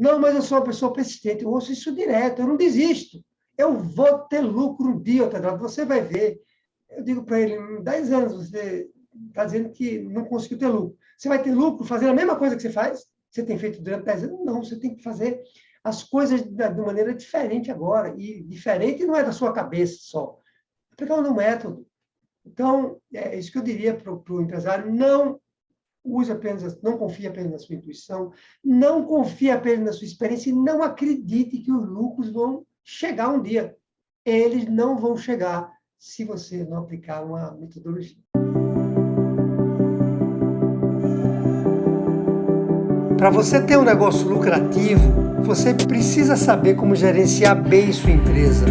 Não, mas eu sou uma pessoa persistente, eu ouço isso direto, eu não desisto. Eu vou ter lucro um dia, Tedrado, você vai ver. Eu digo para ele, em 10 anos você está dizendo que não conseguiu ter lucro. Você vai ter lucro fazendo a mesma coisa que você faz? Você tem feito durante 10 anos? Não, você tem que fazer as coisas de maneira diferente agora. E diferente não é da sua cabeça só. É pegando um método. Então, é isso que eu diria para o empresário, não confie apenas na sua intuição, não confie apenas na sua experiência e não acredite que os lucros vão chegar um dia. Eles não vão chegar se você não aplicar uma metodologia. Para você ter um negócio lucrativo, você precisa saber como gerenciar bem sua empresa.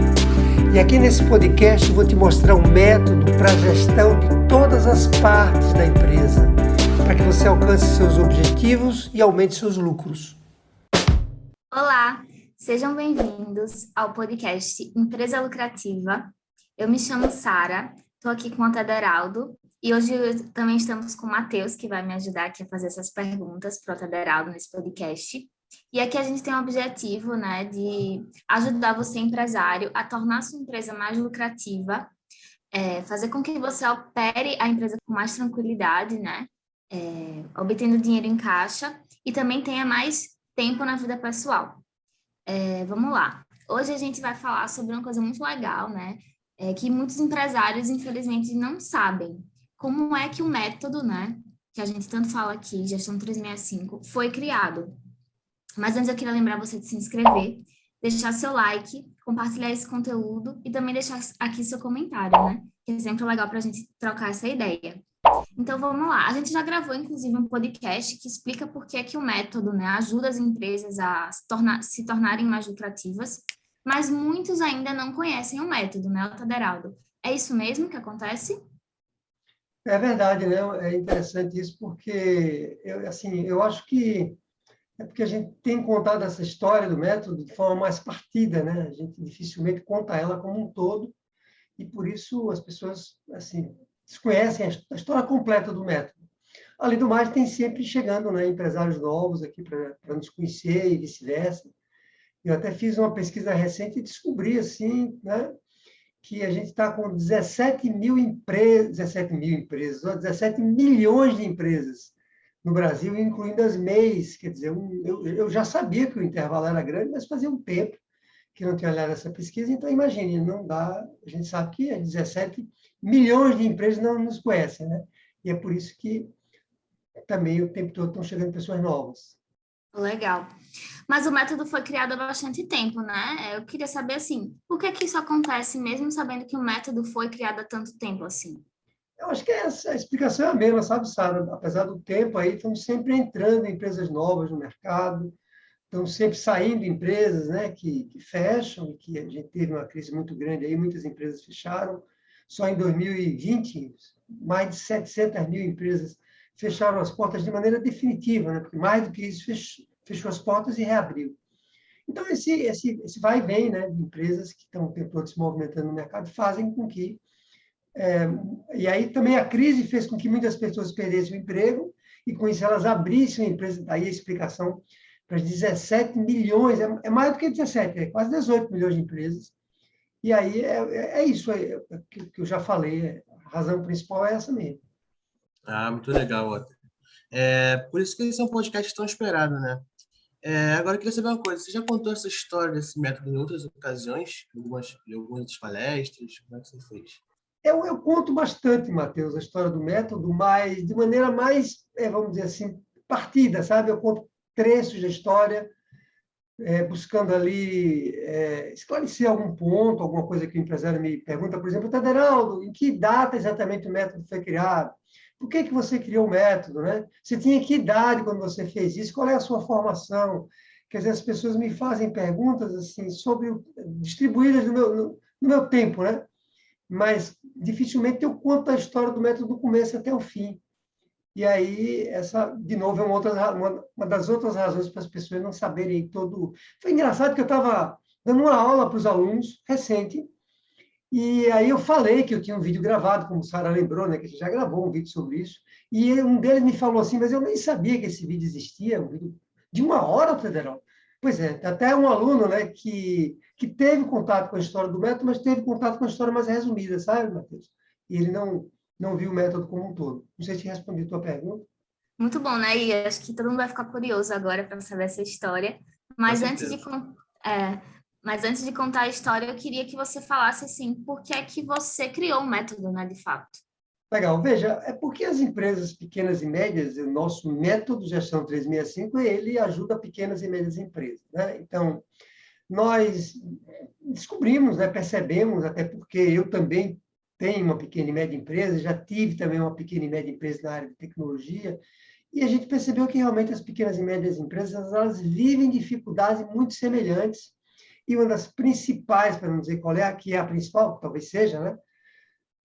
E aqui nesse podcast eu vou te mostrar um método para a gestão de todas as partes da empresa, para que você alcance seus objetivos e aumente seus lucros. Olá, sejam bem-vindos ao podcast Empresa Lucrativa. Eu me chamo Sara, estou aqui com o Tederaldo e hoje também estamos com o Matheus, que vai me ajudar aqui a fazer essas perguntas para o Tederaldo nesse podcast. E aqui a gente tem o objetivo, né, de ajudar você, empresário, a tornar a sua empresa mais lucrativa, fazer com que você opere a empresa com mais tranquilidade, né, obtendo dinheiro em caixa e também tenha mais tempo na vida pessoal. Vamos lá. Hoje a gente vai falar sobre uma coisa muito legal, né, que muitos empresários, infelizmente, não sabem. Como é que o método, né, que a gente tanto fala aqui, Gestão 365, foi criado. Mas antes eu queria lembrar você de se inscrever, deixar seu like, compartilhar esse conteúdo e também deixar aqui seu comentário, né? Que é sempre legal para a gente trocar essa ideia. Então, vamos lá. A gente já gravou, inclusive, um podcast que explica por que é que o método, né, ajuda as empresas a se tornarem mais lucrativas, mas muitos ainda não conhecem o método, né, Tederaldo? É isso mesmo que acontece? É verdade, né? É interessante isso, porque eu acho que é porque a gente tem contado essa história do método de forma mais partida, né? A gente dificilmente conta ela como um todo, e por isso as pessoas assim desconhecem a história completa do método. Além do mais, tem sempre chegando, né, empresários novos aqui para nos conhecer e vice-versa. Eu até fiz uma pesquisa recente e descobri assim, né, que a gente está com 17 mil empresas, ou 17 milhões de empresas no Brasil, incluindo as MEIs. Quer dizer, eu já sabia que o intervalo era grande, mas fazia um tempo que não tinha olhado essa pesquisa, então imagine, não dá, a gente sabe que 17 milhões de empresas não nos conhecem, né? E é por isso que também o tempo todo estão chegando pessoas novas. Legal. Mas o método foi criado há bastante tempo, né? Eu queria saber, assim, por que que isso acontece mesmo sabendo que o método foi criado há tanto tempo, assim? Eu acho que essa explicação é a mesma, sabe, Sara? Apesar do tempo aí, estamos sempre entrando em empresas novas no mercado, estão sempre saindo empresas, né, que fecham, e que a gente teve uma crise muito grande aí, muitas empresas fecharam. Só em 2020, mais de 700 mil empresas fecharam as portas de maneira definitiva, né, porque mais do que isso, fechou as portas e reabriu. Então, esse vai e vem, né, de empresas que estão o tempo todo se movimentando no mercado, fazem com que... e aí também a crise fez com que muitas pessoas perdessem o emprego, e com isso elas abrissem a empresa, daí a explicação para 17 milhões, é mais do que 17, é quase 18 milhões de empresas. E aí é isso aí, que eu já falei, a razão principal é essa mesmo. Ah, muito legal, Otto. Por isso que esse é um podcast tão esperado, né? Agora eu queria saber uma coisa. Você já contou essa história desse método em outras ocasiões? Em algumas outras palestras? Como é que você fez? Eu conto bastante, Matheus, a história do método, mas de maneira mais, vamos dizer assim, partida, sabe? Eu conto trechos da história, buscando ali esclarecer algum ponto, alguma coisa que o empresário me pergunta. Por exemplo, Tederaldo, em que data exatamente o método foi criado? Por que que você criou o método, né? Você tinha que idade quando você fez isso? Qual é a sua formação? Quer dizer, as pessoas me fazem perguntas assim distribuídas no meu tempo, né? Mas dificilmente eu conto a história do método do começo até o fim. E aí, essa, de novo, é uma das outras razões para as pessoas não saberem todo... Foi engraçado que eu estava dando uma aula para os alunos, recente, e aí eu falei que eu tinha um vídeo gravado, como a Sara lembrou, né, que a gente já gravou um vídeo sobre isso, e um deles me falou assim, mas eu nem sabia que esse vídeo existia, um vídeo de 1 hora, Federal. Pois é, até um aluno, né, que teve contato com a história do método, mas teve contato com a história mais resumida, sabe, Matheus? E ele não viu o método como um todo. Não sei se respondi a tua pergunta. Muito bom, né? E acho que todo mundo vai ficar curioso agora para saber essa história. Com Mas antes de, certeza. é, mas antes de contar a história, eu queria que você falasse, assim, por que é que você criou o método, né, de fato? Legal, veja, é porque as empresas pequenas e médias, o nosso método Gestão 365, ele ajuda pequenas e médias empresas, né? Então, nós descobrimos, né, percebemos, até porque eu também tenho uma pequena e média empresa, já tive também uma pequena e média empresa na área de tecnologia, e a gente percebeu que realmente as pequenas e médias empresas, elas vivem dificuldades muito semelhantes, e uma das principais, para não dizer qual é, que é a principal, talvez seja, né,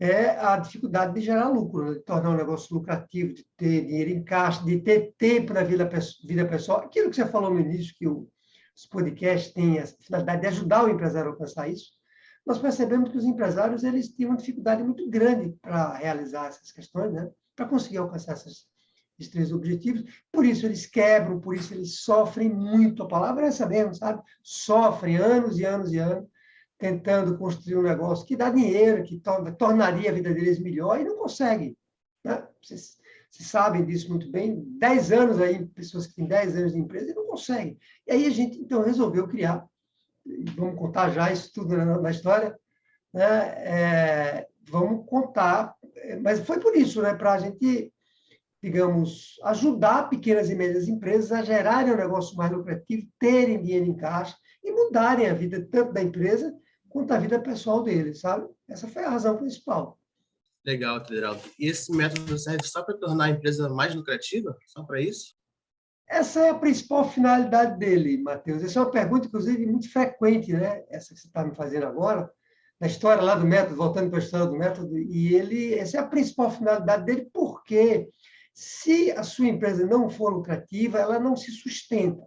é a dificuldade de gerar lucro, né, de tornar um negócio lucrativo, de ter dinheiro em caixa, de ter tempo na vida pessoal. Aquilo que você falou no início, que os podcasts têm a finalidade de ajudar o empresário a alcançar isso, nós percebemos que os empresários eles têm uma dificuldade muito grande para realizar essas questões, né, para conseguir alcançar esses três objetivos. Por isso eles quebram, por isso eles sofrem muito. A palavra é essa mesmo, sabe? Sofrem anos e anos e anos tentando construir um negócio que dá dinheiro, que tornaria a vida deles melhor e não conseguem, né? Vocês sabem disso muito bem. 10 anos aí, pessoas que têm 10 anos de empresa e não conseguem. E aí a gente, então, resolveu criar, vamos contar já isso tudo na história, né? Vamos contar, mas foi por isso, né? Para a gente, digamos, ajudar pequenas e médias empresas a gerarem um negócio mais lucrativo, terem dinheiro em caixa e mudarem a vida tanto da empresa quanto a vida pessoal deles, sabe? Essa foi a razão principal. Legal, Tederaldo. E esse método serve só para tornar a empresa mais lucrativa? Só para isso? Essa é a principal finalidade dele, Matheus. Essa é uma pergunta, inclusive, muito frequente, né? Essa que você está me fazendo agora, na história lá do método, voltando para a história do método, e essa é a principal finalidade dele, porque se a sua empresa não for lucrativa, ela não se sustenta.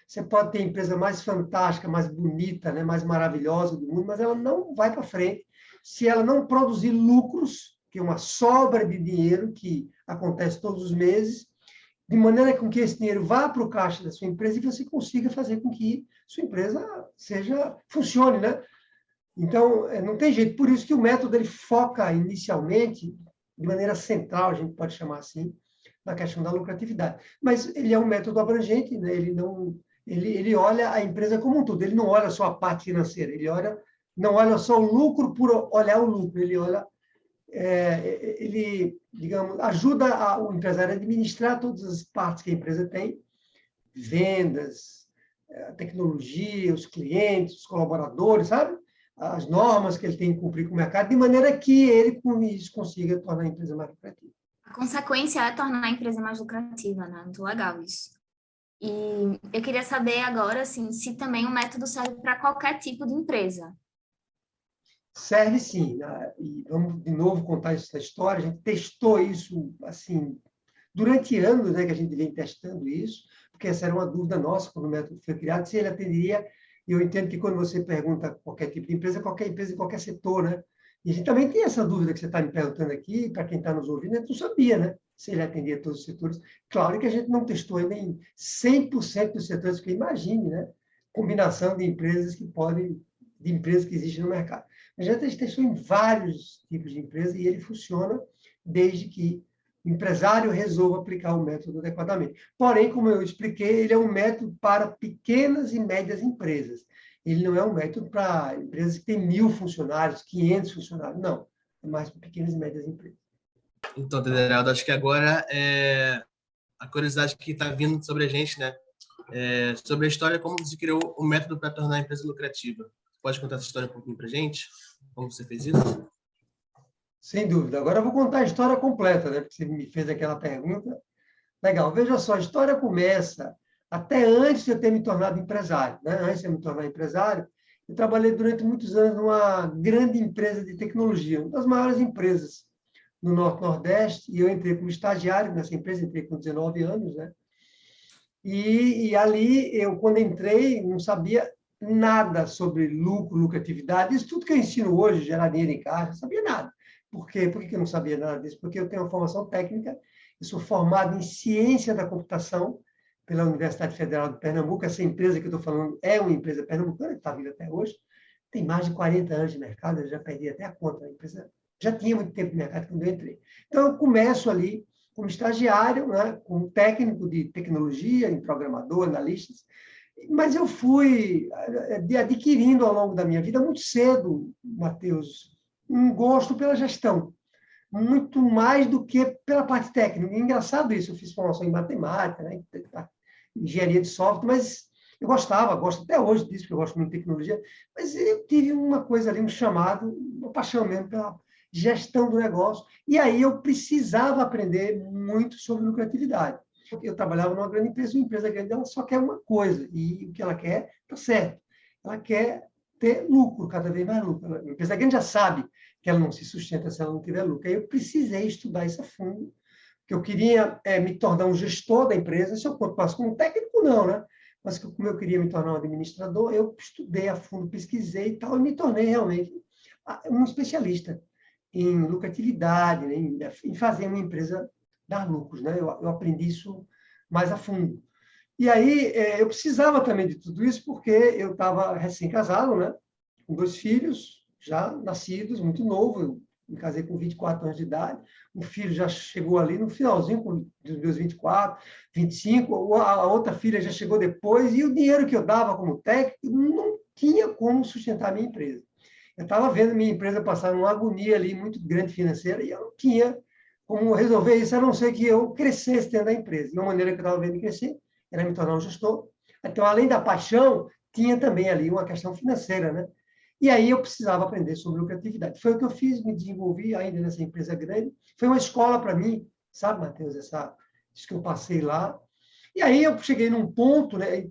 Você pode ter a empresa mais fantástica, mais bonita, né, mais maravilhosa do mundo, mas ela não vai para frente se ela não produzir lucros, que é uma sobra de dinheiro que acontece todos os meses, de maneira com que esse dinheiro vá para o caixa da sua empresa e você consiga fazer com que sua empresa funcione, né? Então, não tem jeito. Por isso que o método ele foca inicialmente, de maneira central, a gente pode chamar assim, na questão da lucratividade. Mas ele é um método abrangente, né? Ele olha a empresa como um todo. Ele não olha só a parte financeira. Não olha só o lucro por olhar o lucro. Ele, digamos, ajuda o empresário a administrar todas as partes que a empresa tem, vendas, a tecnologia, os clientes, os colaboradores, sabe? As normas que ele tem que cumprir com o mercado, de maneira que ele, com isso, consiga tornar a empresa mais lucrativa. A consequência é tornar a empresa mais lucrativa, né? Muito legal isso. E eu queria saber agora, assim, se também o método serve para qualquer tipo de empresa. Serve sim, né? E vamos de novo contar essa história. A gente testou isso assim durante anos, né, que a gente vem testando isso, porque essa era uma dúvida nossa quando o método foi criado, se ele atenderia. E eu entendo que quando você pergunta qualquer tipo de empresa, qualquer empresa em qualquer setor, né? E a gente também tem essa dúvida que você está me perguntando aqui, para quem está nos ouvindo, a gente não sabia, né? Se ele atendia todos os setores. Claro que a gente não testou ainda em 100% dos setores, porque imagine, né? Combinação de empresas que existem no mercado. A gente testou em vários tipos de empresas e ele funciona desde que o empresário resolva aplicar o método adequadamente. Porém, como eu expliquei, ele é um método para pequenas e médias empresas. Ele não é um método para empresas que têm 1.000 funcionários, 500 funcionários. Não, é mais para pequenas e médias empresas. Então, Tederaldo, acho que agora a curiosidade que está vindo sobre a gente, né? Sobre a história, como você criou o método para tornar a empresa lucrativa. Pode contar essa história um pouquinho para a gente? Como você fez isso? Sem dúvida. Agora eu vou contar a história completa, né? Porque você me fez aquela pergunta. Legal. Veja só, a história começa até antes de eu ter me tornado empresário, né? Antes de eu me tornar empresário, eu trabalhei durante muitos anos numa grande empresa de tecnologia, uma das maiores empresas no Norte-Nordeste, e eu entrei como estagiário nessa empresa, entrei com 19 anos, né? E ali, quando entrei, não sabia nada sobre lucro, lucratividade, isso tudo que eu ensino hoje, gerar dinheiro em caixa, não sabia nada. Por quê? Por que eu não sabia nada disso? Porque eu tenho uma formação técnica, eu sou formado em ciência da computação, pela Universidade Federal de Pernambuco. Essa empresa que eu estou falando é uma empresa pernambucana, que está viva até hoje, tem mais de 40 anos de mercado, eu já perdi até a conta. A empresa já tinha muito tempo de mercado quando eu entrei. Então, eu começo ali como estagiário, né, como técnico de tecnologia, em programador, analistas, mas eu fui adquirindo ao longo da minha vida, muito cedo, Matheus, um gosto pela gestão, muito mais do que pela parte técnica. É engraçado isso, eu fiz formação em matemática, né, engenharia de software, mas eu gosto até hoje disso, porque eu gosto muito de tecnologia, mas eu tive uma coisa ali, um chamado, uma paixão mesmo pela gestão do negócio, e aí eu precisava aprender muito sobre lucratividade. Eu trabalhava numa grande empresa, uma empresa grande, ela só quer uma coisa, e o que ela quer está certo. Ela quer ter lucro, cada vez mais lucro. A empresa grande já sabe que ela não se sustenta se ela não tiver lucro. Aí eu precisei estudar isso a fundo, porque eu queria me tornar um gestor da empresa. Se eu passo como técnico, não, né? Mas como eu queria me tornar um administrador, eu estudei a fundo, pesquisei e tal, e me tornei realmente um especialista em lucratividade, né? Em fazer uma empresa dar lucros, né? Eu aprendi isso mais a fundo. E aí eu precisava também de tudo isso porque eu estava recém-casado, né? Com 2 filhos já nascidos, muito novo. Eu me casei com 24 anos de idade. O filho já chegou ali no finalzinho dos meus 24, 25. A outra filha já chegou depois. E o dinheiro que eu dava como técnico não tinha como sustentar a minha empresa. Eu estava vendo minha empresa passar numa agonia ali muito grande financeira e eu não tinha como resolver isso, a não ser que eu crescesse dentro da empresa. E uma maneira que eu estava vendo crescer era me tornar um gestor. Então, além da paixão, tinha também ali uma questão financeira, né? E aí eu precisava aprender sobre lucratividade. Foi o que eu fiz, me desenvolvi ainda nessa empresa grande. Foi uma escola para mim, sabe, Matheus, isso que eu passei lá. E aí eu cheguei num ponto, né,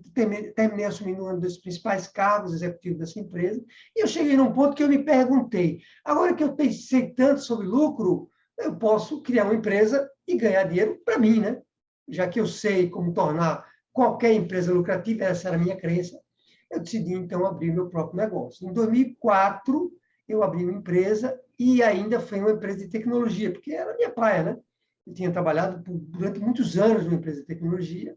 terminei assumindo um dos principais cargos executivos dessa empresa, e eu cheguei num ponto que eu me perguntei, agora que eu sei tanto sobre lucro, eu posso criar uma empresa e ganhar dinheiro para mim, né? Já que eu sei como tornar qualquer empresa lucrativa, essa era a minha crença, eu decidi, então, abrir meu próprio negócio. Em 2004, eu abri uma empresa e ainda foi uma empresa de tecnologia, porque era a minha praia, né? Eu tinha trabalhado durante muitos anos numa empresa de tecnologia,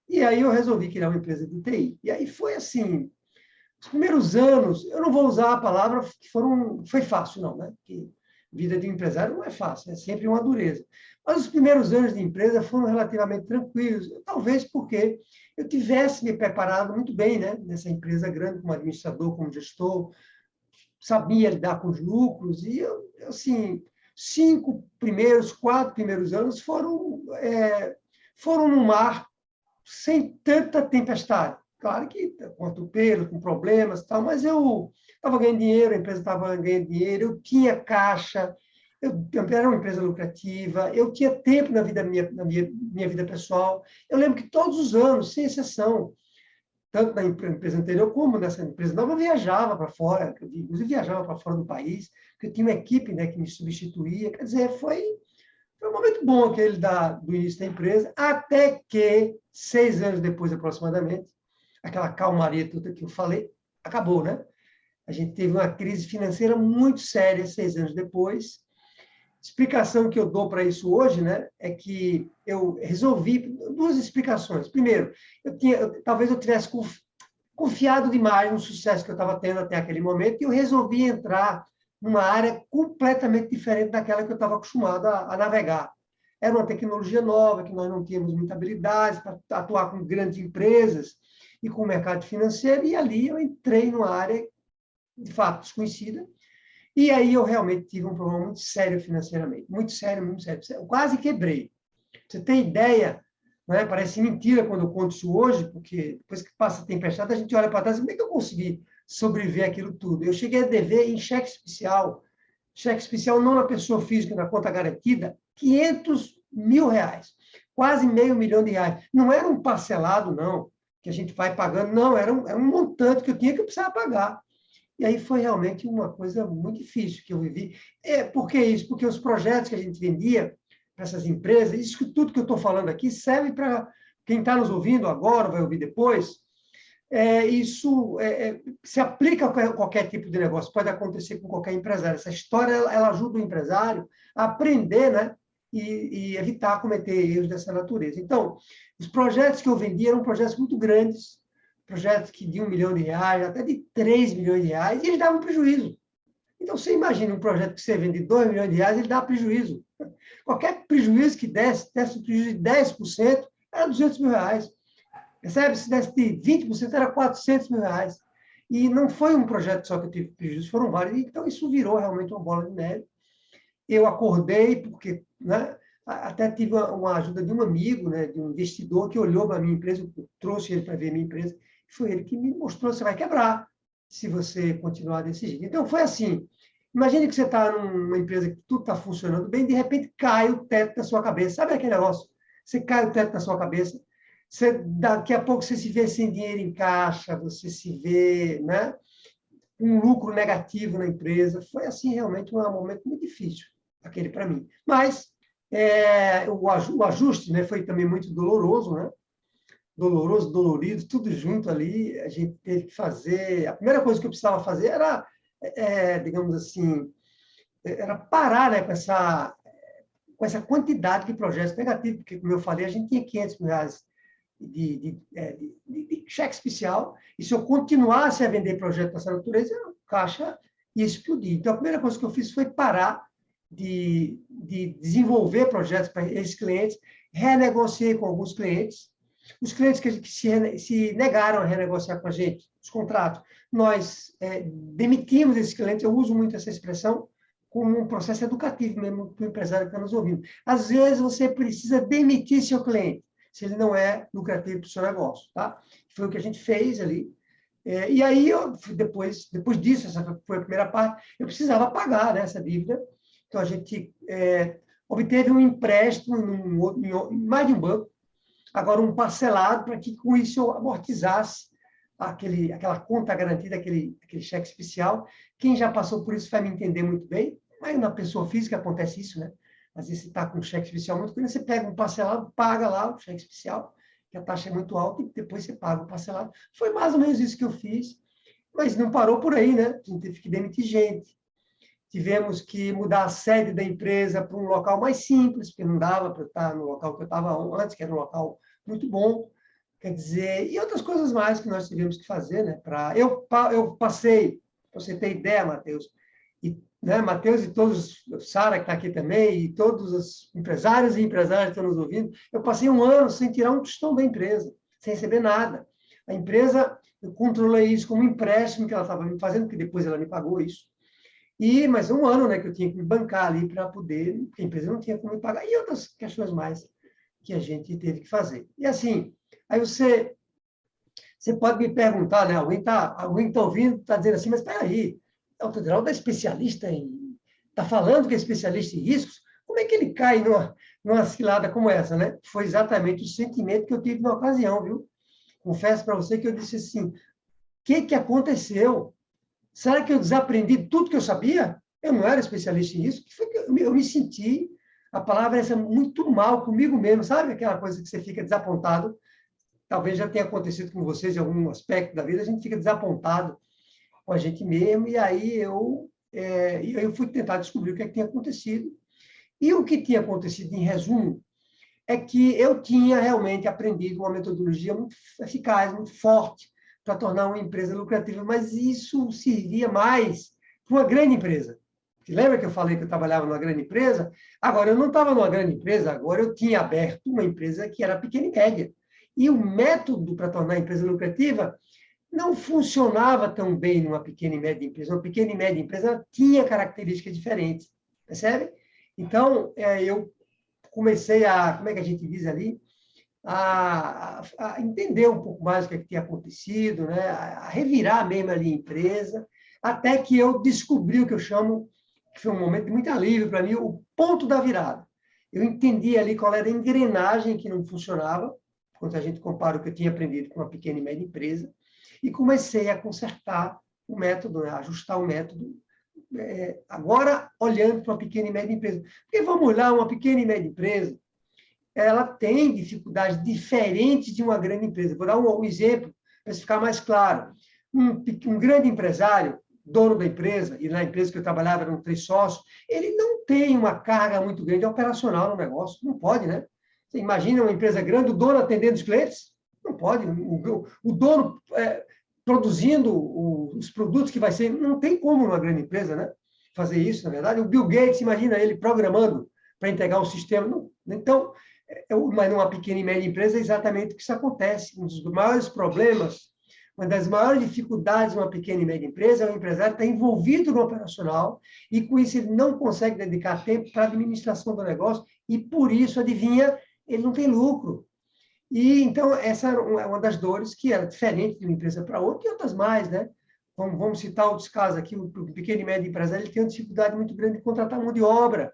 e aí eu resolvi criar uma empresa de TI. E aí foi assim, os primeiros anos, eu não vou usar a palavra que foi fácil, não, né? Porque vida de empresário não é fácil, é sempre uma dureza. Mas os primeiros anos de empresa foram relativamente tranquilos, talvez porque eu tivesse me preparado muito bem, né? Nessa empresa grande, como administrador, como gestor, sabia lidar com os lucros, e eu, assim, 4 primeiros anos foram no mar sem tanta tempestade. Claro que com atropelos, com problemas e tal, mas eu estava ganhando dinheiro, a empresa estava ganhando dinheiro, eu tinha caixa, eu era uma empresa lucrativa, eu tinha tempo na minha vida pessoal. Eu lembro que todos os anos, sem exceção, tanto na empresa anterior como nessa empresa nova, eu viajava para fora, inclusive viajava para fora do país, porque eu tinha uma equipe, né, que me substituía. Quer dizer, foi um momento bom aquele do início da empresa, até que, 6 anos depois, aproximadamente, aquela calmaria toda que eu falei, acabou, né? A gente teve uma crise financeira muito séria 6 anos depois. Explicação que eu dou para isso hoje, né, é que eu resolvi 2 explicações. Primeiro, talvez eu tivesse confiado demais no sucesso que eu estava tendo até aquele momento e eu resolvi entrar numa área completamente diferente daquela que eu estava acostumado a navegar. Era uma tecnologia nova, que nós não tínhamos muita habilidade para atuar com grandes empresas e com o mercado financeiro, e ali eu entrei numa área, de fato, desconhecida, e aí eu realmente tive um problema muito sério financeiramente, muito sério, muito sério. Eu quase quebrei. Você tem ideia, né? Parece mentira quando eu conto isso hoje, porque depois que passa a tempestade, a gente olha para trás, como é que eu consegui sobreviver aquilo tudo? Eu cheguei a dever em cheque especial não na pessoa física, na conta garantida, R$ 500.000, quase R$ 500.000. Não era um parcelado, não, que a gente vai pagando, não, era um montante que eu precisava pagar. E aí foi realmente uma coisa muito difícil que eu vivi. Por que isso? Porque os projetos que a gente vendia para essas empresas, tudo que eu estou falando aqui serve para quem está nos ouvindo agora, vai ouvir depois, isso se aplica a qualquer tipo de negócio, pode acontecer com qualquer empresário. Essa história ela ajuda o empresário a aprender, né, e evitar cometer erros dessa natureza. Então, os projetos que eu vendi eram projetos muito grandes, projetos que de R$ 1 milhão, até de 3 milhões de reais, e eles davam prejuízo. Então, você imagina um projeto que você vende de 2 milhões de reais, ele dá prejuízo. Qualquer prejuízo que desse um prejuízo de 10%, era R$ 200 mil. Percebe? Se desse de 20%, era R$ 400 mil. E não foi um projeto só que eu tive prejuízo, foram vários. Então, isso virou realmente uma bola de neve. Eu acordei, porque, né, até tive uma ajuda de um amigo, né, de um investidor que olhou para a minha empresa, eu trouxe ele para ver a minha empresa, foi ele que me mostrou: você vai quebrar se você continuar desse jeito. Então, foi assim. Imagine que você está numa empresa que tudo está funcionando bem, de repente cai o teto da sua cabeça. Sabe aquele negócio? Você cai o teto da sua cabeça, daqui a pouco você se vê sem dinheiro em caixa, você se vê, né, um lucro negativo na empresa. Foi, assim, realmente um momento muito difícil, aquele para mim. Mas o ajuste, né, foi também muito doloroso, né? Doloroso, dolorido, tudo junto ali. A gente teve que fazer... A primeira coisa que eu precisava fazer era, digamos assim, era parar, né, com essa quantidade de projetos negativos, porque, como eu falei, a gente tinha R$ 500 mil de cheque especial, e se eu continuasse a vender projetos dessa natureza, o caixa ia explodir. Então, a primeira coisa que eu fiz foi parar de desenvolver projetos para esses clientes, renegociei com alguns clientes. Os clientes que se negaram a renegociar com a gente os contratos, nós demitimos esses clientes. Eu uso muito essa expressão como um processo educativo mesmo para o empresário que está nos ouvindo. Às vezes, você precisa demitir seu cliente, se ele não é lucrativo para o seu negócio. Tá? Foi o que a gente fez ali. E aí, depois disso, essa foi a primeira parte, eu precisava pagar, né, essa dívida. Então, a gente obteve um empréstimo em mais de um banco, agora um parcelado, para que com isso eu amortizasse aquela conta garantida, aquele cheque especial. Quem já passou por isso vai me entender muito bem, mas na pessoa física acontece isso, né? Às vezes você está com um cheque especial muito grande, você pega um parcelado, paga lá o cheque especial, que a taxa é muito alta, e depois você paga o parcelado. Foi mais ou menos isso que eu fiz, mas não parou por aí, né? A gente teve que demitir gente. Tivemos que mudar a sede da empresa para um local mais simples, porque não dava para estar no local que eu estava antes, que era um local muito bom. Quer dizer, e outras coisas mais que nós tivemos que fazer, né? Eu passei, para você ter ideia, Matheus, né, Matheus e todos, Sara, que está aqui também, e todos os empresários e empresárias que estão nos ouvindo, eu passei um ano sem tirar um tostão da empresa, sem receber nada. A empresa, eu controlei isso como um empréstimo que ela estava me fazendo, porque depois ela me pagou isso. Mas um ano, né, que eu tinha que me bancar ali para poder, porque a empresa não tinha como me pagar, e outras questões mais que a gente teve que fazer. E assim, aí você pode me perguntar, né, alguém tá ouvindo, está dizendo assim, mas espera aí, o Tederaldo é especialista está falando que é especialista em riscos, como é que ele cai numa cilada como essa, né? Foi exatamente o sentimento que eu tive na ocasião, viu? Confesso para você que eu disse assim, o que aconteceu? Será que eu desaprendi tudo que eu sabia? Eu não era especialista em isso. Eu me senti, a palavra é essa, muito mal comigo mesmo, sabe? Aquela coisa que você fica desapontado. Talvez já tenha acontecido com vocês em algum aspecto da vida, a gente fica desapontado com a gente mesmo, e aí eu fui tentar descobrir o que tinha acontecido. E o que tinha acontecido, em resumo, é que eu tinha realmente aprendido uma metodologia muito eficaz, muito forte, para tornar uma empresa lucrativa, mas isso servia mais para uma grande empresa. Você lembra que eu falei que eu trabalhava numa grande empresa? Agora, eu não estava numa grande empresa, agora eu tinha aberto uma empresa que era pequena e média. E o método para tornar a empresa lucrativa não funcionava tão bem numa pequena e média empresa. Uma pequena e média empresa tinha características diferentes, percebe? Então, eu comecei como é que a gente diz ali? A entender um pouco mais o que tinha acontecido, né? A revirar mesmo ali a empresa, até que eu descobri o que eu chamo, que foi um momento de muito alívio para mim, o ponto da virada. Eu entendi ali qual era a engrenagem que não funcionava, quando a gente compara o que eu tinha aprendido com uma pequena e média empresa, e comecei a consertar o método, né? Ajustar o método, agora olhando para uma pequena e média empresa. Porque vamos lá, uma pequena e média empresa, ela tem dificuldades diferentes de uma grande empresa. Vou dar um exemplo para ficar mais claro. Um grande empresário, dono da empresa, e na empresa que eu trabalhava eram 3 sócios, ele não tem uma carga muito grande operacional no negócio. Não pode, né? Você imagina uma empresa grande, o dono atendendo os clientes? Não pode. O dono produzindo os produtos que vai ser... Não tem como uma grande empresa, né, fazer isso, na verdade. O Bill Gates, imagina ele programando para entregar um sistema. Não. Então, mas numa pequena e média empresa é exatamente o que isso acontece. Um dos maiores problemas, uma das maiores dificuldades de uma pequena e média empresa é o empresário estar envolvido no operacional e, com isso, ele não consegue dedicar tempo para a administração do negócio e, por isso, adivinha, ele não tem lucro. E, então, essa é uma das dores que era diferente de uma empresa para outra e outras mais, né? Vamos citar outros casos aqui. O pequeno e médio empresário ele tem uma dificuldade muito grande de contratar mão de obra,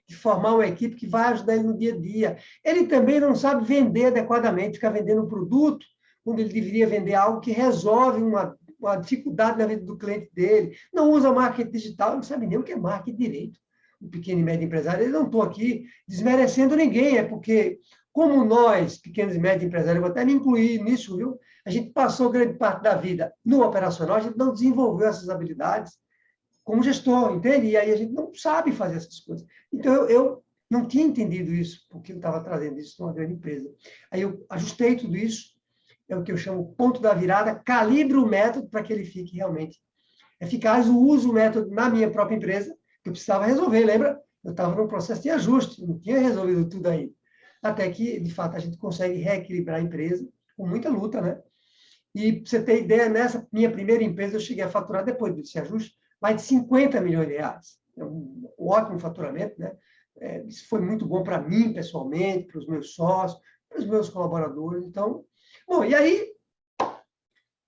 de formar uma equipe que vai ajudar ele no dia a dia. Ele também não sabe vender adequadamente, ficar vendendo um produto quando ele deveria vender algo que resolve uma dificuldade na vida do cliente dele. Não usa marketing digital, não sabe nem o que é marketing direito. O pequeno e médio empresário, eu não estou aqui desmerecendo ninguém, é porque, como nós, pequenos e médios empresários, eu vou até me incluir nisso, viu? A gente passou grande parte da vida no operacional, a gente não desenvolveu essas habilidades como gestor, entende? E aí a gente não sabe fazer essas coisas. Então, eu não tinha entendido isso, porque eu estava trazendo isso numa grande empresa. Aí eu ajustei tudo isso, é o que eu chamo ponto da virada, calibro o método para que ele fique realmente eficaz. Eu uso o método na minha própria empresa, que eu precisava resolver, lembra? Eu estava num processo de ajuste, não tinha resolvido tudo ainda. Até que, de fato, a gente consegue reequilibrar a empresa com muita luta, né? E, para você ter ideia, nessa minha primeira empresa, eu cheguei a faturar, depois desse ajuste, mais de 50 milhões de reais. É um ótimo faturamento, né? Isso foi muito bom para mim, pessoalmente, para os meus sócios, para os meus colaboradores. Então, bom, e aí,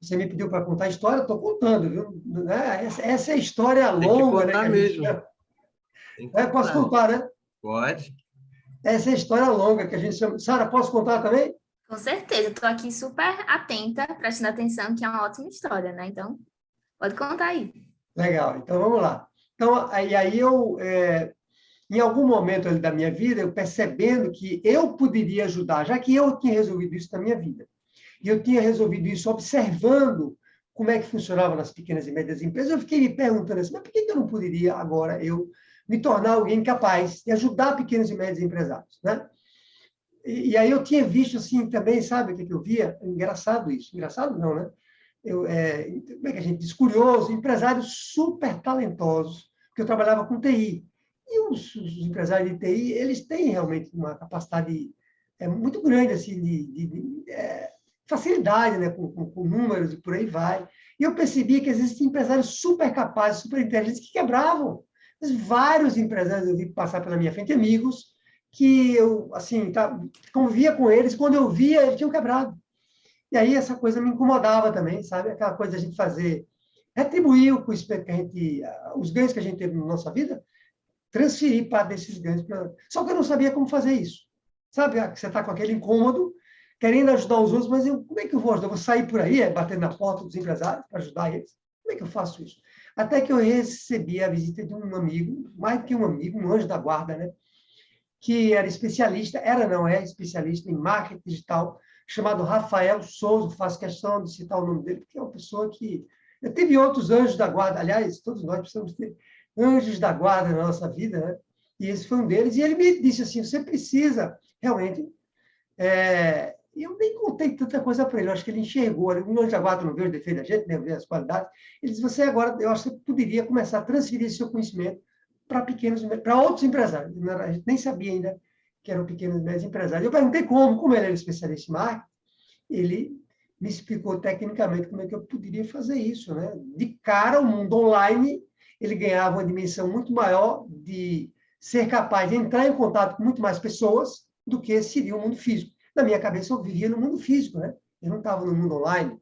você me pediu para contar a história, estou contando, viu? Essa é a história longa, né? Tem que contar mesmo. Tem que contar. Posso contar, né? Pode. Essa é a história longa que a gente chama. Sara, posso contar também? Com certeza, estou aqui super atenta, prestando atenção, que é uma ótima história, né? Então, pode contar aí. Legal, então vamos lá. Então, aí eu, em algum momento ali da minha vida, eu percebendo que eu poderia ajudar, já que eu tinha resolvido isso na minha vida, e eu tinha resolvido isso observando como é que funcionava nas pequenas e médias empresas, eu fiquei me perguntando assim, mas por que eu não poderia agora eu me tornar alguém capaz de ajudar pequenos e médios empresários, né? E aí eu tinha visto assim também, sabe o que eu via? Engraçado isso. Engraçado não, né? Como é que a gente diz? Curioso, empresários super talentosos, porque eu trabalhava com TI. E os empresários de TI, eles têm realmente uma capacidade muito grande assim, de facilidade, né? Com números e por aí vai. E eu percebi que existem empresários super capazes, super inteligentes, que quebravam. Mas vários empresários eu vi passar pela minha frente, amigos, que eu, assim, convivia com eles, quando eu via, eles tinham quebrado. E aí essa coisa me incomodava também, sabe? Aquela coisa de a gente fazer, retribuir o que a gente, os ganhos que a gente teve na nossa vida, transferir parte desses ganhos para... Só que eu não sabia como fazer isso. Sabe? Você está com aquele incômodo, querendo ajudar os outros, mas como é que eu vou ajudar? Eu vou sair por aí, batendo na porta dos empresários para ajudar eles? Como é que eu faço isso? Até que eu recebi a visita de um amigo, mais do que um amigo, um anjo da guarda, né? Que era especialista, é especialista em marketing digital, chamado Rafael Souza, faço questão de citar o nome dele, porque é uma pessoa que... Eu tive outros anjos da guarda, aliás, todos nós precisamos ter anjos da guarda na nossa vida, né? E esse foi um deles, e ele me disse assim, você precisa, realmente... E eu nem contei tanta coisa para ele, eu acho que ele enxergou, o anjo da guarda não vê os defeitos da gente, né? Vê as qualidades, ele disse, você agora, eu acho que você poderia começar a transferir esse seu conhecimento para outros empresários. A gente nem sabia ainda que eram pequenos e médios empresários. Eu perguntei como ele era especialista em marketing, ele me explicou tecnicamente como é que eu poderia fazer isso, né? De cara, o mundo online, ele ganhava uma dimensão muito maior de ser capaz de entrar em contato com muito mais pessoas do que seria o mundo físico. Na minha cabeça, eu vivia no mundo físico, né? Eu não estava no mundo online.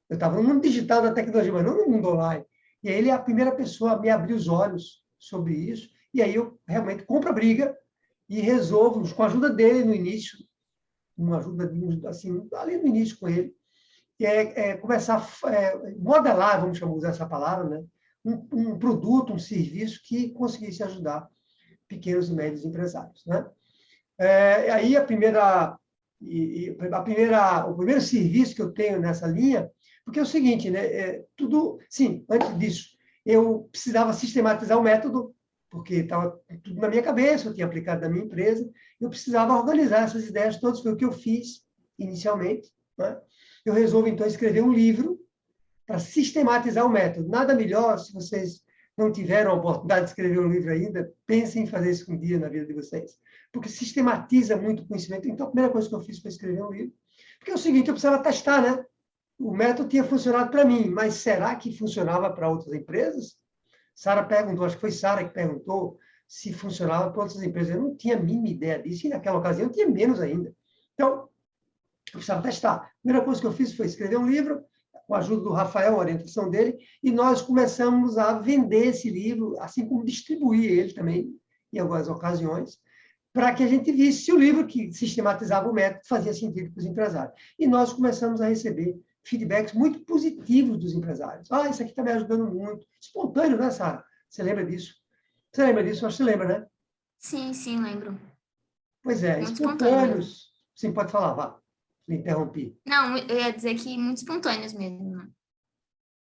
Eu estava no mundo digital da tecnologia, mas não no mundo online. E aí ele é a primeira pessoa a me abrir os olhos sobre isso, e aí eu realmente compro a briga e resolvo, com a ajuda dele no início, uma ajuda assim, ali no início com ele, começar a modelar, vamos usar essa palavra, né? Um produto, um serviço que conseguisse ajudar pequenos e médios empresários, né? Aí o primeiro serviço que eu tenho nessa linha, porque é o seguinte, né? Sim, antes disso, eu precisava sistematizar o método, porque estava tudo na minha cabeça, eu tinha aplicado na minha empresa, eu precisava organizar essas ideias todas, foi o que eu fiz inicialmente, né? Eu resolvi, então, escrever um livro para sistematizar o método. Nada melhor, se vocês não tiveram a oportunidade de escrever um livro ainda, pensem em fazer isso um dia na vida de vocês, porque sistematiza muito o conhecimento. Então, a primeira coisa que eu fiz foi escrever um livro, porque é o seguinte, eu precisava testar, né? O método tinha funcionado para mim, mas será que funcionava para outras empresas? Sara perguntou, acho que foi Sara que perguntou se funcionava para outras empresas. Eu não tinha a mínima ideia disso, e naquela ocasião eu tinha menos ainda. Então, eu precisava testar. A primeira coisa que eu fiz foi escrever um livro, com a ajuda do Rafael, a orientação dele, e nós começamos a vender esse livro, assim como distribuir ele também, em algumas ocasiões, para que a gente visse se o livro que sistematizava o método fazia sentido para os empresários. E nós começamos a receber feedbacks muito positivos dos empresários. Ah, isso aqui está me ajudando muito. Espontâneo, né, Sara? Você lembra disso? Você lembra disso? Acho que você lembra, né? Sim, sim, lembro. Pois é, Muito espontâneo mesmo. espontâneos. Sim, pode falar, vá. Me interrompi. Não, eu ia dizer que muito espontâneos mesmo, né?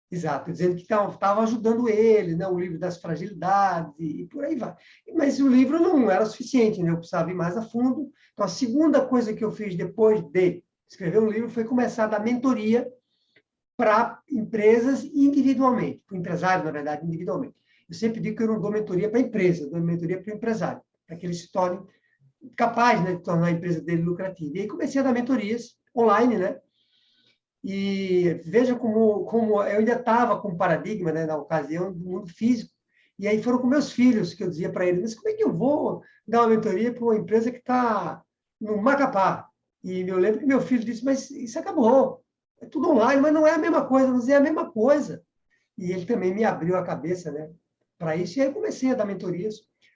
Exato, dizendo que estava ajudando ele, né? O livro das fragilidades e por aí vai. Mas o livro não era suficiente, né? Eu precisava ir mais a fundo. Então, a segunda coisa que eu fiz depois de escrever um livro foi começar a dar mentoria para empresas individualmente, para empresários, na verdade, individualmente. Eu sempre digo que eu não dou mentoria para a empresa, eu dou mentoria para o empresário, para que ele se torne capaz, né, de tornar a empresa dele lucrativa. E aí comecei a dar mentorias online, né? E veja como eu ainda estava com o paradigma, né, na ocasião, do mundo físico. E aí foram com meus filhos que eu dizia para eles, mas como é que eu vou dar uma mentoria para uma empresa que está no Macapá? E eu lembro que meu filho disse, mas isso acabou. É tudo online, mas não é a mesma coisa, mas é a mesma coisa. E ele também me abriu a cabeça, né, para isso. E aí eu comecei a dar mentorias,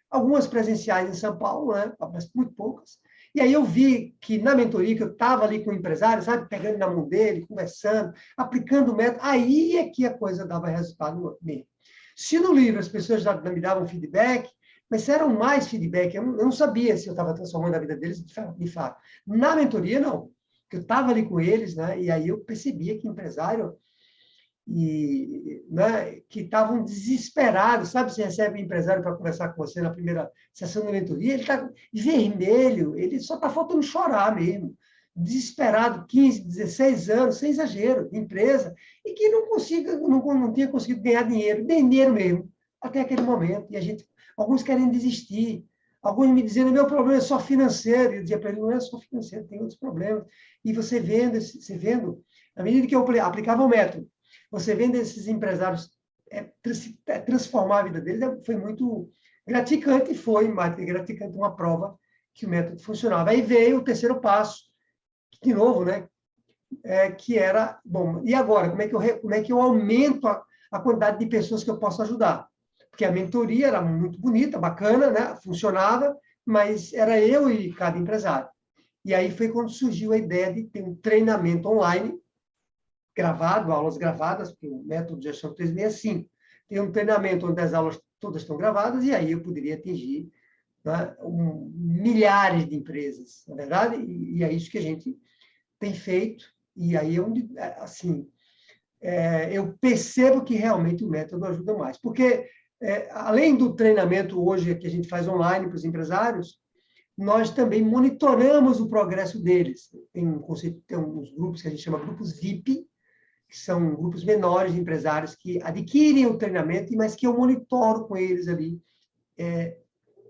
algumas presenciais em São Paulo, né, mas muito poucas. E aí eu vi que na mentoria, que eu estava ali com o empresário, sabe, pegando na mão dele, conversando, aplicando o método, aí é que a coisa dava resultado mesmo. Se no livro as pessoas já me davam feedback, mas eram mais feedback, eu não sabia se eu estava transformando a vida deles de fato. Na mentoria, não. Porque eu estava ali com eles, né, e aí eu percebia que empresário né, que estavam desesperados, sabe? Você recebe um empresário para conversar com você na primeira sessão de mentoria, ele está vermelho, ele só está faltando chorar mesmo, desesperado, 15, 16 anos, sem exagero, de empresa, e que não tinha conseguido ganhar dinheiro mesmo, até aquele momento. E alguns querem desistir, alguns me dizendo, meu problema é só financeiro, e eu dizia para ele, não é só financeiro, tem outros problemas. E você vendo, à medida que eu aplicava o método, você vendo esses empresários transformar a vida deles, foi muito gratificante, foi mais gratificante uma prova que o método funcionava. Aí veio o terceiro passo, de novo, né? Que era, bom, e agora? Como é que eu aumento a quantidade de pessoas que eu posso ajudar? Porque a mentoria era muito bonita, bacana, né? Funcionava, mas era eu e cada empresário. E aí foi quando surgiu a ideia de ter um treinamento online, gravado, aulas gravadas, porque o método de gestão 365 tem um treinamento onde as aulas todas estão gravadas, e aí eu poderia atingir, né, milhares de empresas, na verdade, e é isso que a gente tem feito, e aí assim, eu percebo que realmente o método ajuda mais, porque além do treinamento hoje que a gente faz online para os empresários, nós também monitoramos o progresso deles. Tem uns grupos que a gente chama grupos VIP, que são grupos menores de empresários que adquirem o treinamento, mas que eu monitoro com eles ali,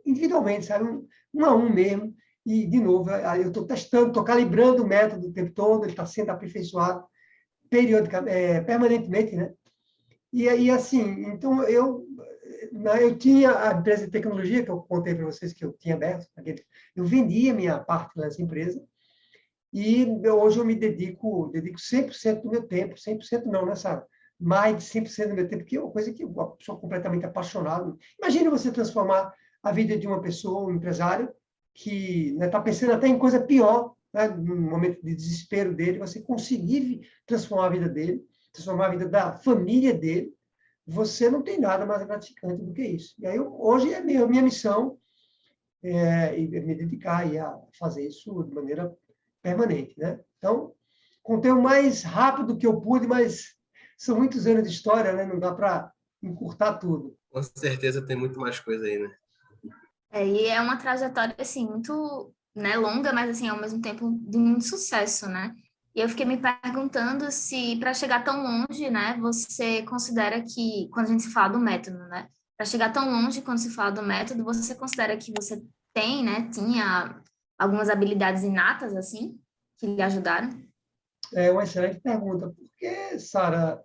individualmente, sabe? Um a um mesmo. E, de novo, eu estou testando, estou calibrando o método o tempo todo, ele está sendo aperfeiçoado permanentemente, né? E aí, assim, então, eu tinha a empresa de tecnologia, que eu contei para vocês que eu tinha aberto, eu vendia minha parte nessa empresa, e hoje eu me dedico 100% do meu tempo, 100% não, né, Sara? Mais de 100% do meu tempo, que é uma coisa que eu sou completamente apaixonado. Imagine você transformar a vida de uma pessoa, um empresário, que está pensando até em coisa pior, né, no momento de desespero dele, você conseguir transformar a vida dele, transformar a vida da família dele, você não tem nada mais gratificante do que isso. E aí, hoje é minha missão me dedicar a fazer isso de maneira permanente, né? Então, contei o mais rápido que eu pude, mas são muitos anos de história, né? Não dá para encurtar tudo. Com certeza tem muito mais coisa aí, né? E é uma trajetória, assim, muito, né, longa, mas, assim, ao mesmo tempo de muito sucesso, né? E eu fiquei me perguntando se, para chegar tão longe, né, você considera que, quando a gente se fala do método, né? Para chegar tão longe, quando se fala do método, você considera que você tem, né, tinha algumas habilidades inatas, assim, que lhe ajudaram? É uma excelente pergunta, porque, Sara,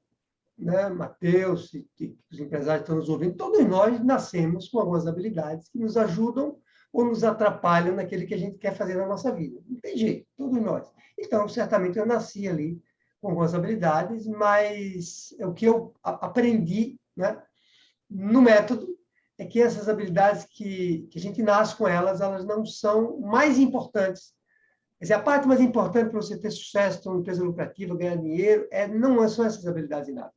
né, Matheus, e os empresários que estão nos ouvindo, todos nós nascemos com algumas habilidades que nos ajudam ou nos atrapalham naquele que a gente quer fazer na nossa vida. Não tem jeito, todos nós. Então, certamente, eu nasci ali com algumas habilidades, mas o que eu aprendi, né, no método é que essas habilidades que a gente nasce com elas, elas não são mais importantes. Quer dizer, a parte mais importante para você ter sucesso, ter uma empresa lucrativa, ganhar dinheiro, não são essas habilidades inatas.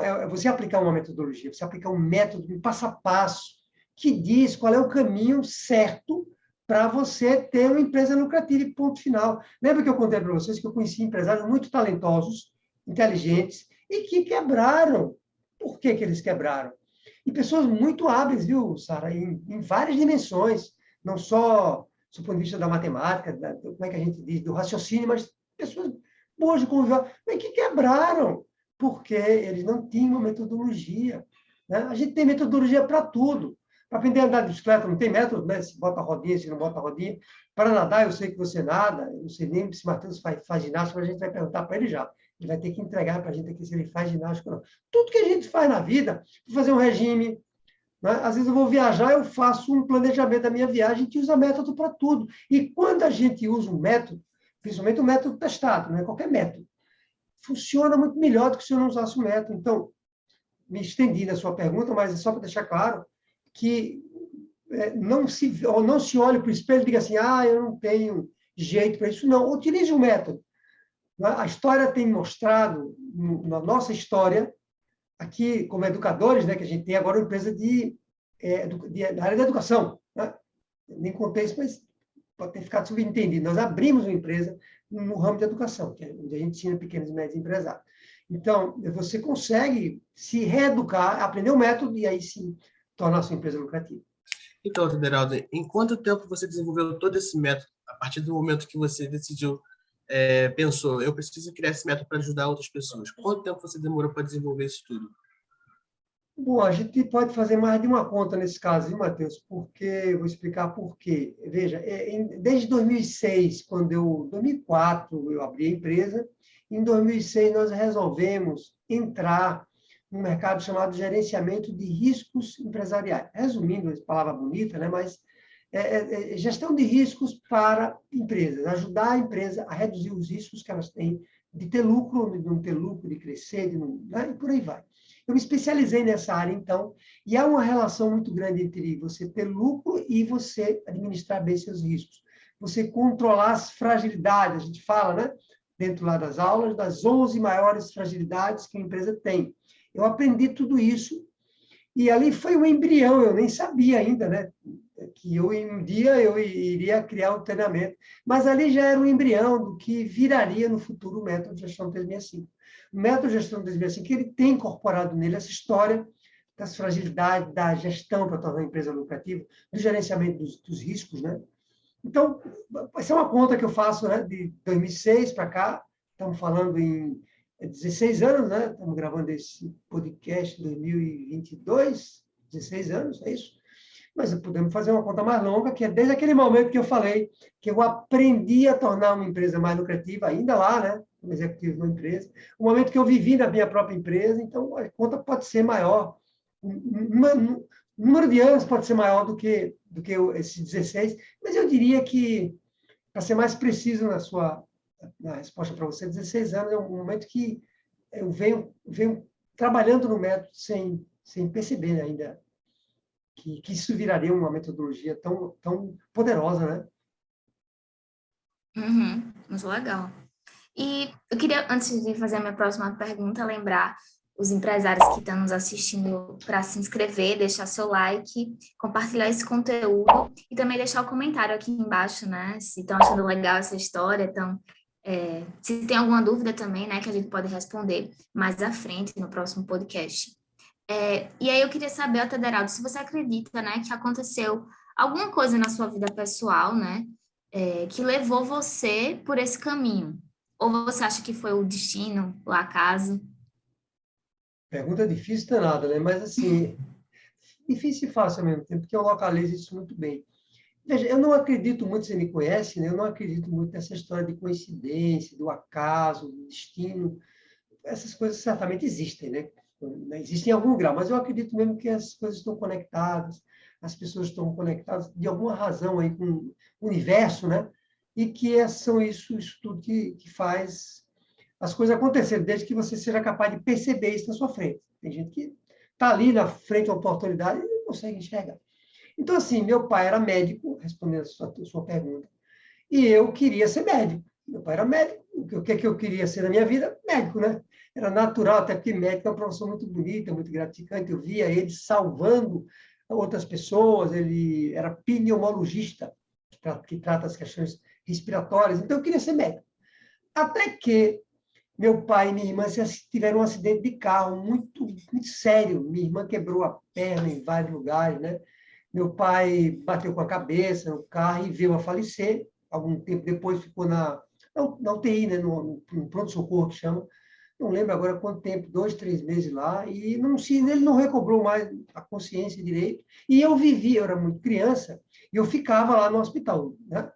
É você aplicar uma metodologia, você aplicar um método, um passo a passo, que diz qual é o caminho certo para você ter uma empresa lucrativa e ponto final. Lembra que eu contei para vocês que eu conheci empresários muito talentosos, inteligentes, e que quebraram. Por que eles quebraram? E pessoas muito hábeis, viu, Sara, em várias dimensões, não só do ponto de vista da matemática, como é que a gente diz, do raciocínio, mas pessoas boas de conviver, mas que quebraram, porque eles não tinham uma metodologia. Né? A gente tem metodologia para tudo. Para aprender a andar de bicicleta, não tem método, né? Se bota a rodinha, se não bota a rodinha. Para nadar, eu sei que você nada, eu não sei nem se Matheus faz ginástica, mas a gente vai perguntar para ele já. Ele vai ter que entregar para a gente aqui se ele faz ginástica ou não. Tudo que a gente faz na vida, fazer um regime, né? Às vezes eu vou viajar, eu faço um planejamento da minha viagem, a gente usa método para tudo. E quando a gente usa um método, principalmente um método testado, não é qualquer método, funciona muito melhor do que se eu não usasse o método. Então, me estendi na sua pergunta, mas é só para deixar claro que não se olhe para o espelho e diga assim, eu não tenho jeito para isso. Não, utilize o método. A história tem mostrado, na nossa história, aqui como educadores, né, que a gente tem agora uma empresa da área da educação. Né? Nem contei isso, mas pode ter ficado subentendido. Nós abrimos uma empresa no ramo de educação, que é onde a gente ensina pequenos e médios empresários. Então, você consegue se reeducar, aprender o método e aí sim tornar a sua empresa lucrativa. Então, Federaldo, em quanto tempo você desenvolveu todo esse método, a partir do momento que você decidiu, pensou, eu preciso criar esse método para ajudar outras pessoas? Quanto tempo você demorou para desenvolver isso tudo? Bom, a gente pode fazer mais de uma conta nesse caso, viu, Matheus? Porque, eu vou explicar por quê. Veja, desde 2006, 2004, eu abri a empresa, em 2006 nós resolvemos entrar num mercado chamado gerenciamento de riscos empresariais. Resumindo, essa palavra bonita, né? Mas gestão de riscos para empresas, ajudar a empresa a reduzir os riscos que elas têm de ter lucro, de não ter lucro, de crescer, né? E por aí vai. Eu me especializei nessa área, então, e há uma relação muito grande entre você ter lucro e você administrar bem seus riscos. Você controlar as fragilidades, a gente fala, né? Dentro lá das aulas, das 11 maiores fragilidades que a empresa tem. Eu aprendi tudo isso, e ali foi um embrião, eu nem sabia ainda, né? Que um dia eu iria criar um treinamento, mas ali já era um embrião do que viraria no futuro o método de gestão 365. O método de gestão 365, ele tem incorporado nele essa história das fragilidades, da gestão para tornar a empresa lucrativa, do gerenciamento dos riscos, né? Então, essa é uma conta que eu faço, né, de 2006 para cá, estamos falando em 16 anos, né? Estamos gravando esse podcast em 2022, 16 anos, é isso? Mas podemos fazer uma conta mais longa, que é desde aquele momento que eu falei que eu aprendi a tornar uma empresa mais lucrativa, ainda lá, né? Como executivo de uma empresa. O momento que eu vivi na minha própria empresa, então a conta pode ser maior. O número de anos pode ser maior do que esses 16, mas eu diria que, para ser mais preciso na resposta para você, 16 anos é um momento que eu venho trabalhando no método sem perceber ainda que isso viraria uma metodologia tão poderosa, né? Muito legal. E eu queria, antes de fazer a minha próxima pergunta, lembrar os empresários que estão nos assistindo para se inscrever, deixar seu like, compartilhar esse conteúdo e também deixar o comentário aqui embaixo, né? Se estão achando legal essa história, então, se tem alguma dúvida também, né, que a gente pode responder mais à frente no próximo podcast. E aí eu queria saber, Aderaldo, se você acredita, né, que aconteceu alguma coisa na sua vida pessoal, né, que levou você por esse caminho? Ou você acha que foi o destino, o acaso? Pergunta difícil danada, né? Mas, assim, difícil e fácil ao mesmo tempo, porque eu localizo isso muito bem. Veja, eu não acredito muito, você me conhece, né? Eu não acredito muito nessa história de coincidência, do acaso, do destino. Essas coisas certamente existem, né? Existem em algum grau, mas eu acredito mesmo que as coisas estão conectadas, as pessoas estão conectadas de alguma razão aí com o universo, né? E que são isso tudo que faz as coisas acontecerem, desde que você seja capaz de perceber isso na sua frente. Tem gente que está ali na frente da oportunidade e não consegue enxergar. Então, assim, meu pai era médico, respondendo a sua pergunta, e eu queria ser médico. Meu pai era médico. O que é que eu queria ser na minha vida? Médico, né? Era natural, até porque médico é uma profissão muito bonita, muito gratificante. Eu via ele salvando outras pessoas, ele era pneumologista, que trata as questões respiratórias. Então, eu queria ser médico. Até que meu pai e minha irmã tiveram um acidente de carro muito, muito sério. Minha irmã quebrou a perna em vários lugares, né? Meu pai bateu com a cabeça no carro e veio a falecer. Algum tempo depois ficou na UTI, né? no pronto-socorro, que chama. Não lembro agora quanto tempo, 2, 3 meses lá. E ele não recobrou mais a consciência direito. E eu vivia, eu era muito criança, e eu ficava lá no hospital, né?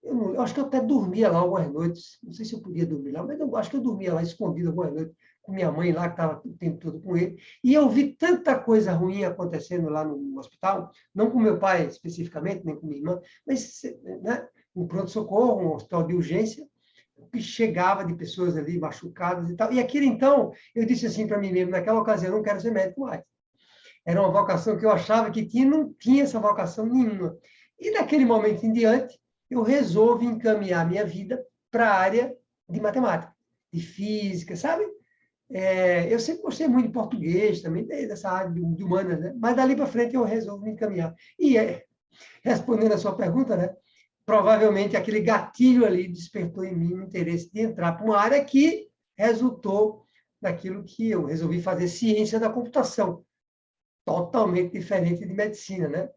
Eu acho que eu até dormia lá algumas noites. Não sei se eu podia dormir lá, mas eu acho que eu dormia lá escondido algumas noites com minha mãe lá, que estava o tempo todo com ele. E eu vi tanta coisa ruim acontecendo lá no hospital, não com meu pai especificamente, nem com minha irmã, mas, né, um pronto-socorro, um hospital de urgência, que chegava de pessoas ali machucadas e tal. E aquilo, então, eu disse assim para mim mesmo, naquela ocasião, eu não quero ser médico mais. Era uma vocação que eu achava que tinha, não tinha essa vocação nenhuma. E daquele momento em diante, eu resolvo encaminhar minha vida para a área de matemática, de física, sabe? Eu sempre gostei muito de português, também dessa área de humanas, né? Mas dali para frente eu resolvo me encaminhar. E, respondendo a sua pergunta, né? Provavelmente aquele gatilho ali despertou em mim o interesse de entrar para uma área que resultou naquilo que eu resolvi fazer, ciência da computação, totalmente diferente de medicina, né?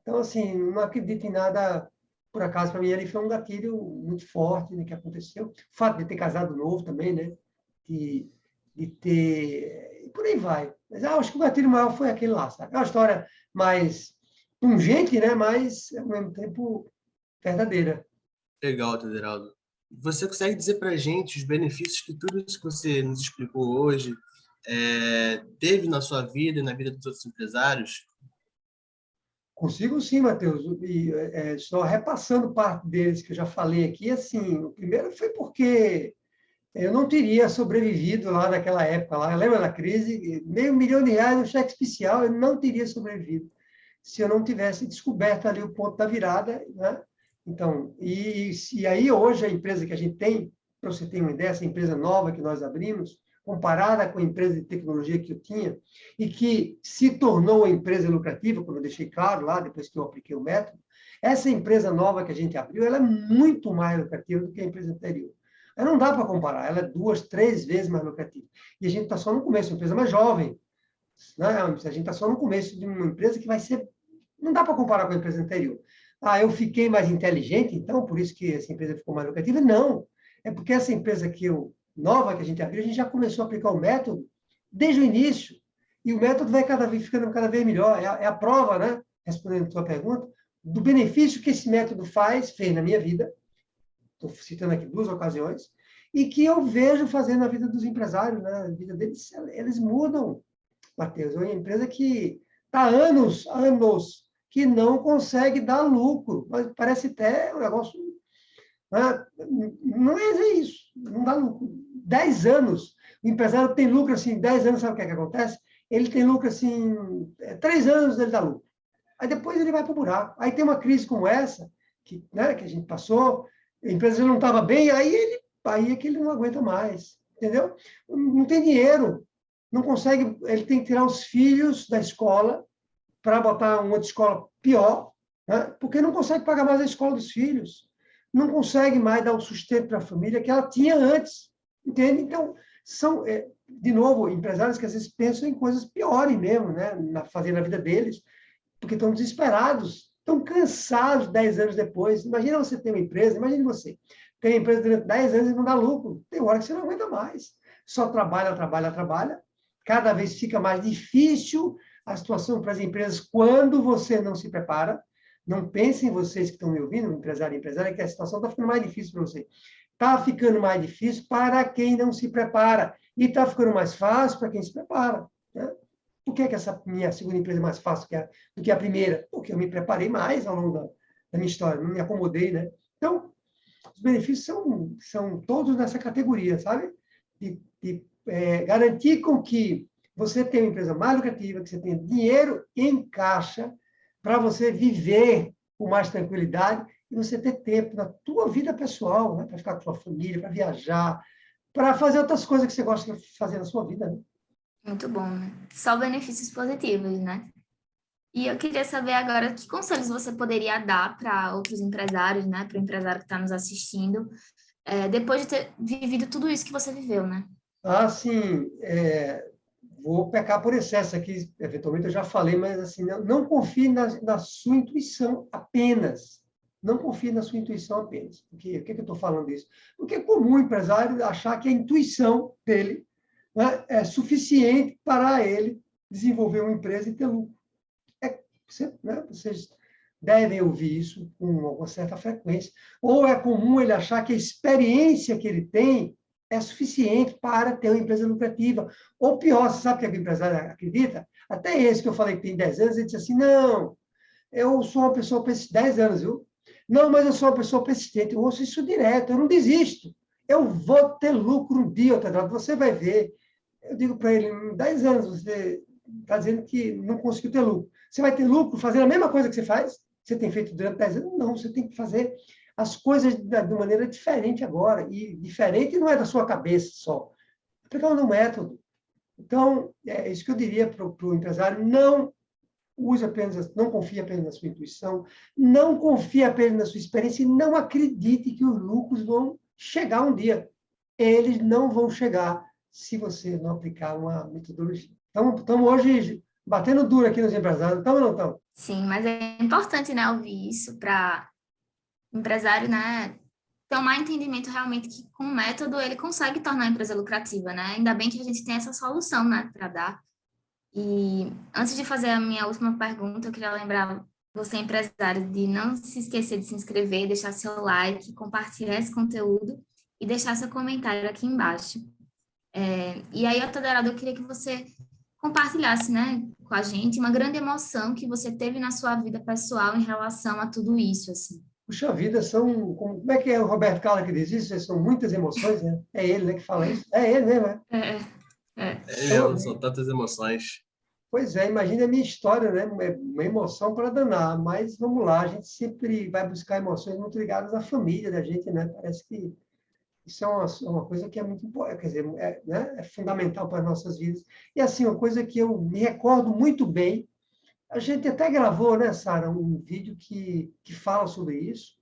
Então, assim, não acredito em nada por acaso. Para mim, ali foi um gatilho muito forte, né, que aconteceu. O fato de ter casado novo também, né? De, de ter... E por aí vai. Mas eu acho que o gatilho maior foi aquele lá, sabe? É uma história mais pungente, né? Mas, ao mesmo tempo, verdadeira. Legal, Tederaldo. Você consegue dizer para a gente os benefícios que tudo isso que você nos explicou hoje teve na sua vida e na vida dos outros empresários? Consigo sim, Matheus. E, só repassando parte deles que eu já falei aqui, assim, o primeiro foi porque eu não teria sobrevivido lá naquela época, lá, lembra da crise? R$ 500.000 no cheque especial, eu não teria sobrevivido se eu não tivesse descoberto ali o ponto da virada, né? Então, e aí hoje a empresa que a gente tem, para você ter uma ideia, essa empresa nova que nós abrimos, comparada com a empresa de tecnologia que eu tinha, e que se tornou uma empresa lucrativa, como eu deixei claro lá, depois que eu apliquei o método, essa empresa nova que a gente abriu, ela é muito mais lucrativa do que a empresa anterior. Não dá para comparar, ela é 2, 3 vezes mais lucrativa. E a gente está só no começo, uma empresa mais jovem, né? A gente está só no começo de uma empresa que vai ser... Não dá para comparar com a empresa anterior. Eu fiquei mais inteligente, então, por isso que essa empresa ficou mais lucrativa? Não. É porque essa empresa nova que a gente abriu, a gente já começou a aplicar o método desde o início. E o método vai ficando cada vez melhor. É a prova, né? Respondendo a sua pergunta, do benefício que esse método fez na minha vida. Estou citando aqui 2 ocasiões, e que eu vejo fazendo na vida dos empresários, né? A vida deles, eles mudam, Matheus. É uma empresa que está há anos, que não consegue dar lucro. Mas parece até um negócio... Né? Não é isso, não dá lucro. 10 anos, o empresário tem lucro assim, 10 anos, sabe o que é que acontece? Ele tem lucro assim, 3 anos ele dá lucro. Aí depois ele vai para o buraco. Aí tem uma crise como essa, né, que a gente passou, a empresa não estava bem, aí é que ele não aguenta mais, entendeu? Não tem dinheiro, não consegue, ele tem que tirar os filhos da escola para botar uma outra escola pior, né? Porque não consegue pagar mais a escola dos filhos, não consegue mais dar o sustento para a família que ela tinha antes, entende? Então, de novo, empresários que às vezes pensam em coisas piores mesmo, né? Fazer na vida deles, porque estão desesperados, estão cansados 10 anos depois. Imagina você ter uma empresa, imagine você, tem uma empresa durante 10 anos e não dá lucro. Tem hora que você não aguenta mais. Só trabalha, trabalha, trabalha. Cada vez fica mais difícil a situação para as empresas quando você não se prepara. Não pensem vocês que estão me ouvindo, empresário e empresária, que a situação está ficando mais difícil para você. Está ficando mais difícil para quem não se prepara. E está ficando mais fácil para quem se prepara. Né? Por que essa minha segunda empresa é mais fácil do que a primeira? Porque eu me preparei mais ao longo da minha história, não me acomodei, né? Então, os benefícios são todos nessa categoria, sabe? De garantir com que você tenha uma empresa mais lucrativa, que você tenha dinheiro em caixa para você viver com mais tranquilidade e você ter tempo na tua vida pessoal, né? Para ficar com a sua família, para viajar, para fazer outras coisas que você gosta de fazer na sua vida, né? Muito bom, né? Só benefícios positivos, né? E eu queria saber agora que conselhos você poderia dar para outros empresários, né? Para o empresário que está nos assistindo, depois de ter vivido tudo isso que você viveu, né? Assim, vou pecar por excesso aqui, eventualmente eu já falei, mas assim, não confie na sua intuição apenas. Não confie na sua intuição apenas. Por que eu estou falando isso? Porque é comum o empresário achar que a intuição dele, né, é suficiente para ele desenvolver uma empresa e ter lucro. Vocês devem ouvir isso com uma certa frequência. Ou é comum ele achar que a experiência que ele tem é suficiente para ter uma empresa lucrativa. Ou pior, você sabe o que o empresário acredita? Até esse que eu falei que tem 10 anos, ele disse assim, não, eu sou uma pessoa persistente, 10 anos, viu? Não, mas eu sou uma pessoa persistente, eu ouço isso direto, eu não desisto. Eu vou ter lucro um dia, você vai ver. Eu digo para ele, em 10 anos, você está dizendo que não conseguiu ter lucro. Você vai ter lucro fazendo a mesma coisa que você faz? Você tem feito durante 10 anos? Não, você tem que fazer as coisas de maneira diferente agora. E diferente não é da sua cabeça só. Aplicando um método. Então, é isso que eu diria para o empresário. Não confie apenas na sua intuição, não confie apenas na sua experiência e não acredite que os lucros vão chegar um dia. Eles não vão chegar se você não aplicar uma metodologia. Então, estamos hoje batendo duro aqui nos empresários, estamos ou não estamos? Sim, mas é importante, né, ouvir isso para o empresário, né, tomar entendimento realmente que com o método ele consegue tornar a empresa lucrativa, né? Ainda bem que a gente tem essa solução, né, para dar. E antes de fazer a minha última pergunta, eu queria lembrar você, empresário, de não se esquecer de se inscrever, deixar seu like, compartilhar esse conteúdo e deixar seu comentário aqui embaixo. E aí, Otaderaldo, eu queria que você compartilhasse, né, com a gente uma grande emoção que você teve na sua vida pessoal em relação a tudo isso, assim. Puxa vida, como é que é o Roberto Carlos que diz isso? São muitas emoções, né? É ele, né, que fala isso. É ele mesmo, né? São tantas emoções. Pois é, imagina a minha história, né? Uma emoção para danar, mas vamos lá, a gente sempre vai buscar emoções muito ligadas à família da gente, né? Parece que isso é uma coisa que é muito importante, quer dizer, né? É fundamental para as nossas vidas. E assim, uma coisa que eu me recordo muito bem, a gente até gravou, né, Sara, um vídeo que fala sobre isso,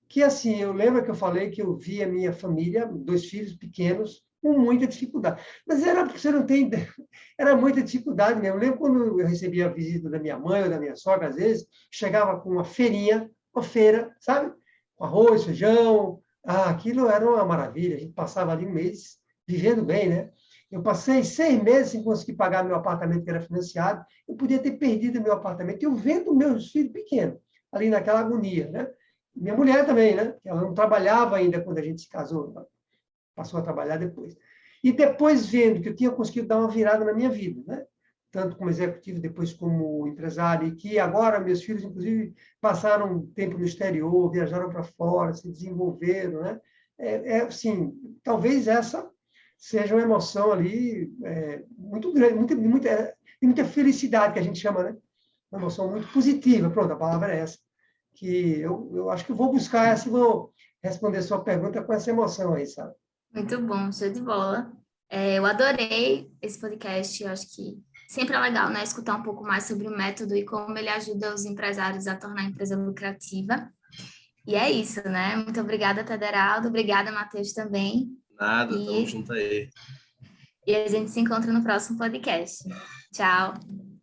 que assim, eu lembro que eu falei que eu vi a minha família, 2 filhos pequenos, com muita dificuldade. Mas era porque você não tem ideia, era muita dificuldade mesmo. Eu lembro quando eu recebia a visita da minha mãe ou da minha sogra, às vezes, chegava com uma feirinha, uma feira, sabe? Com arroz, feijão. Aquilo era uma maravilha. A gente passava ali um mês vivendo bem, né? Eu passei 6 meses sem conseguir pagar meu apartamento, que era financiado. Eu podia ter perdido meu apartamento. Eu vendo meus filhos pequenos, ali naquela agonia, né? Minha mulher também, né? Ela não trabalhava ainda quando a gente se casou, passou a trabalhar depois. E depois vendo que eu tinha conseguido dar uma virada na minha vida, né? Tanto como executivo, depois como empresário, e que agora meus filhos, inclusive, passaram um tempo no exterior, viajaram para fora, se desenvolveram, né? Assim, talvez essa seja uma emoção ali muito grande, muita felicidade, que a gente chama, né? Uma emoção muito positiva, pronto, a palavra é essa. Que eu acho que eu vou buscar essa e vou responder sua pergunta com essa emoção aí, sabe? Muito bom, show de bola. Eu adorei esse podcast, eu acho que sempre é legal, né, escutar um pouco mais sobre o método e como ele ajuda os empresários a tornar a empresa lucrativa. E é isso, né? Muito obrigada, Tederaldo. Obrigada, Matheus, também. Nada, tamo junto aí. E a gente se encontra no próximo podcast. Tchau!